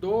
2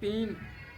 3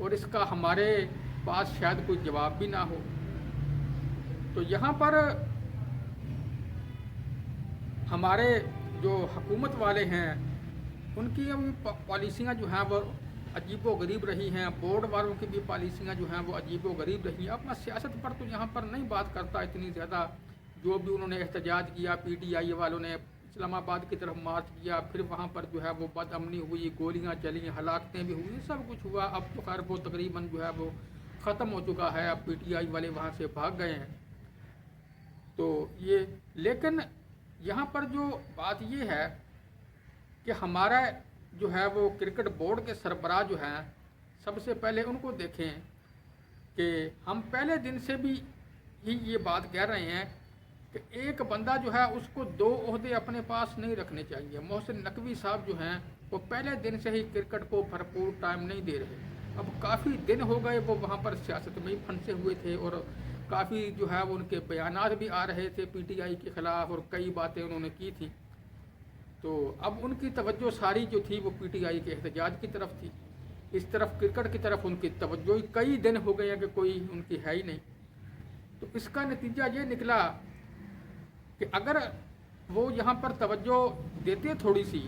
اور اس کا ہمارے پاس شاید کوئی جواب بھی نہ ہو. تو یہاں پر ہمارے جو حکومت والے ہیں ان کی پالیسیاں جو ہیں وہ عجیب و غریب رہی ہیں. بورڈ والوں کی بھی پالیسیاں جو ہیں وہ عجیب و غریب رہی ہیں. اب میں سیاست پر تو یہاں پر نہیں بات کرتا اتنی زیادہ. جو بھی انہوں نے احتجاج کیا، پی ٹی آئی والوں نے اسلام آباد کی طرف مارچ کیا، پھر وہاں پر جو ہے وہ بد امنی ہوئی، گولیاں چلیں، ہلاکتیں بھی ہوئی، سب کچھ ہوا. اب تو خیر وہ تقریباً جو ہے وہ ختم ہو چکا ہے. اب پی ٹی آئی والے وہاں سے بھاگ گئے ہیں. تو یہ لیکن یہاں پر جو بات یہ ہے کہ ہمارا جو ہے وہ کرکٹ بورڈ کے سربراہ جو ہیں، سب سے پہلے ان کو دیکھیں کہ ہم پہلے دن سے بھی یہ بات کہہ رہے ہیں کہ ایک بندہ جو ہے اس کو 2 عہدے اپنے پاس نہیں رکھنے چاہیے. محسن نقوی صاحب جو ہیں وہ پہلے دن سے ہی کرکٹ کو بھرپور ٹائم نہیں دے رہے. اب کافی دن ہو گئے وہ وہاں پر سیاست میں ہی پھنسے ہوئے تھے، اور کافی جو ہے وہ ان کے بیانات بھی آ رہے تھے پی ٹی آئی کے خلاف، اور کئی باتیں انہوں نے کی تھی. تو اب ان کی توجہ ساری جو تھی وہ پی ٹی آئی کے احتجاج کی طرف تھی. اس طرف کرکٹ کی طرف ان کی توجہ کئی دن ہو گئے ہیں کہ کوئی ان کی ہے ہی نہیں. تو اس کا نتیجہ یہ نکلا کہ اگر وہ یہاں پر توجہ دیتے تھوڑی سی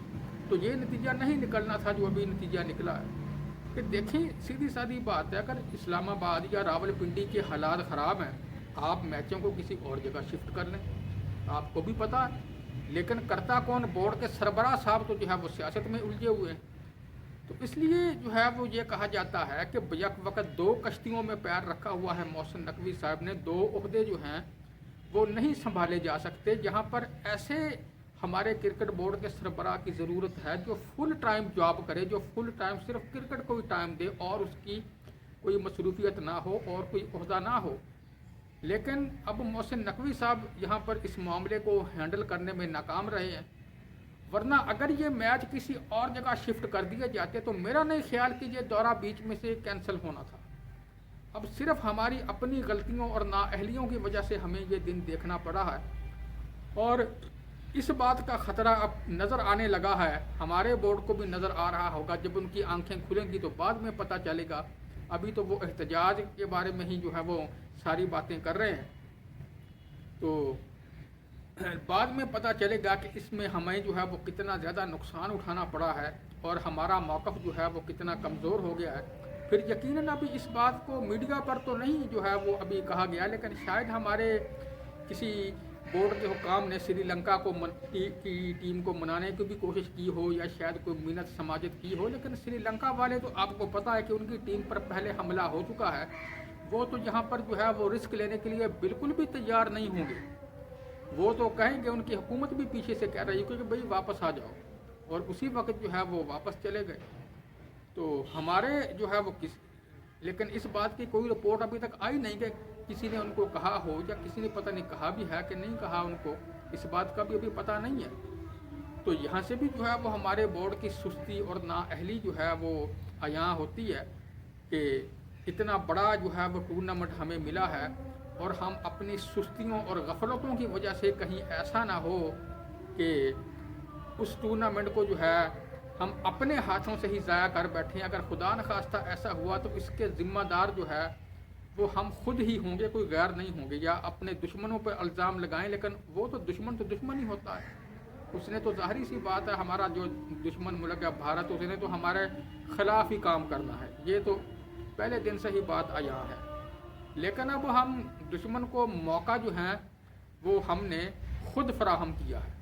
تو یہ نتیجہ نہیں نکلنا تھا جو ابھی نتیجہ نکلا ہے. کہ دیکھیں سیدھی سادی بات ہے، اگر اسلام آباد یا راول پنڈی کے حالات خراب ہیں، آپ میچوں کو کسی اور جگہ شفٹ کر لیں، آپ کو بھی پتہ ہے. لیکن کرتا کون؟ بورڈ کے سربراہ صاحب تو جو ہے وہ سیاست میں الجھے ہوئے ہیں. تو اس لیے جو ہے وہ یہ کہا جاتا ہے کہ بیک وقت 2 کشتیوں میں پیر رکھا ہوا ہے محسن نقوی صاحب نے. 2 عہدے جو ہیں وہ نہیں سنبھالے جا سکتے. جہاں پر ایسے ہمارے کرکٹ بورڈ کے سربراہ کی ضرورت ہے جو فل ٹائم جاب کرے، جو فل ٹائم صرف کرکٹ کو ہی ٹائم دے اور اس کی کوئی مصروفیت نہ ہو اور کوئی عہدہ نہ ہو. لیکن اب محسن نقوی صاحب یہاں پر اس معاملے کو ہینڈل کرنے میں ناکام رہے ہیں. ورنہ اگر یہ میچ کسی اور جگہ شفٹ کر دیے جاتے تو میرا نہیں خیال کہ یہ دورہ بیچ میں سے کینسل ہونا تھا. اب صرف ہماری اپنی غلطیوں اور نااہلیوں کی وجہ سے ہمیں یہ دن دیکھنا پڑا ہے، اور اس بات کا خطرہ اب نظر آنے لگا ہے. ہمارے بورڈ کو بھی نظر آ رہا ہوگا. جب ان کی آنکھیں کھلیں گی تو بعد میں پتہ چلے گا. ابھی تو وہ احتجاج کے بارے میں ہی جو ہے وہ ساری باتیں کر رہے ہیں. تو بعد میں پتہ چلے گا کہ اس میں ہمیں جو ہے وہ کتنا زیادہ نقصان اٹھانا پڑا ہے اور ہمارا موقف جو ہے وہ کتنا کمزور ہو گیا ہے. پھر یقیناً ابھی اس بات کو میڈیا پر تو نہیں جو ہے وہ ابھی کہا گیا، لیکن شاید ہمارے کسی بورڈ کے حکام نے سری لنکا کی ٹیم کو منانے کی بھی کوشش کی ہو، یا شاید کوئی منت سماجت کی ہو. لیکن سری لنکا والے تو آپ کو پتہ ہے کہ ان کی ٹیم پر پہلے حملہ ہو چکا ہے. وہ تو یہاں پر جو ہے وہ رسک لینے کے لیے بالکل بھی تیار نہیں ہوں گے. وہ تو کہیں گے، ان کی حکومت بھی پیچھے سے کہہ رہی ہے کہ بھئی واپس آ جاؤ، اور اسی وقت جو ہے وہ واپس چلے گئے. تو ہمارے جو ہے وہ لیکن اس بات کی کوئی رپورٹ ابھی تک آئی نہیں کہ کسی نے ان کو کہا ہو، یا کسی نے پتہ نہیں کہا بھی ہے کہ نہیں کہا ان کو، اس بات کا بھی ابھی پتہ نہیں ہے. تو یہاں سے بھی جو ہے وہ ہمارے بورڈ کی سستی اور نااہلی جو ہے وہ عیاں ہوتی ہے کہ اتنا بڑا جو ہے وہ ٹورنامنٹ ہمیں ملا ہے، اور ہم اپنی سستیوں اور غفلتوں کی وجہ سے کہیں ایسا نہ ہو کہ اس ٹورنامنٹ کو جو ہے ہم اپنے ہاتھوں سے ہی ضائع کر بیٹھیں. اگر خدا نخواستہ ایسا ہوا تو اس کے ذمہ دار جو ہے وہ ہم خود ہی ہوں گے، کوئی غیر نہیں ہوں گے. یا اپنے دشمنوں پہ الزام لگائیں، لیکن وہ تو دشمن ہی ہوتا ہے. اس نے تو ظاہری سی بات ہے، ہمارا جو دشمن ملک ہے بھارت، اس نے تو ہمارے خلاف ہی کام کرنا ہے. یہ تو پہلے دن سے ہی بات آیا ہے. لیکن اب ہم دشمن کو موقع جو ہیں وہ ہم نے خود فراہم کیا ہے.